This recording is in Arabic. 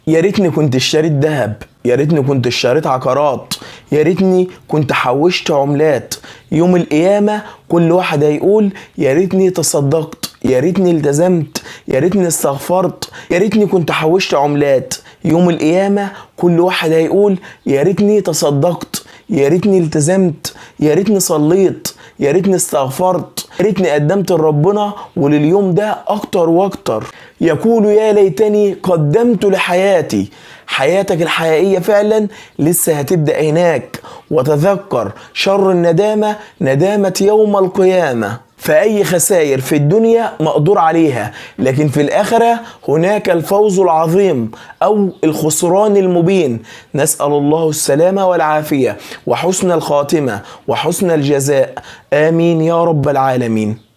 يا ريتني كنت اشتريت ذهب، يا ريتني كنت اشتريت عقارات، يا ريتني كنت حوشت عملات. يوم القيامة كل واحد هيقول يا ريتني تصدقت، يا ريتني التزمت، يا ريتني استغفرت، يا ريتني كنت حوشت عملات. يوم القيامة كل واحد هيقول يا ريتني تصدقت، يا ريتني التزمت، يا ريتني صليت، يا ريتني استغفرت، يا ريتني قدمت لربنا ولليوم ده اكتر واكتر. يقول يا ليتني قدمت لحياتي. حياتك الحقيقية فعلا لسه هتبدأ هناك. وتذكر شر الندامة ندامة يوم القيامة. فأي خسائر في الدنيا مقدور عليها، لكن في الآخرة هناك الفوز العظيم أو الخسران المبين. نسأل الله السلامة والعافية وحسن الخاتمة وحسن الجزاء، آمين يا رب العالمين.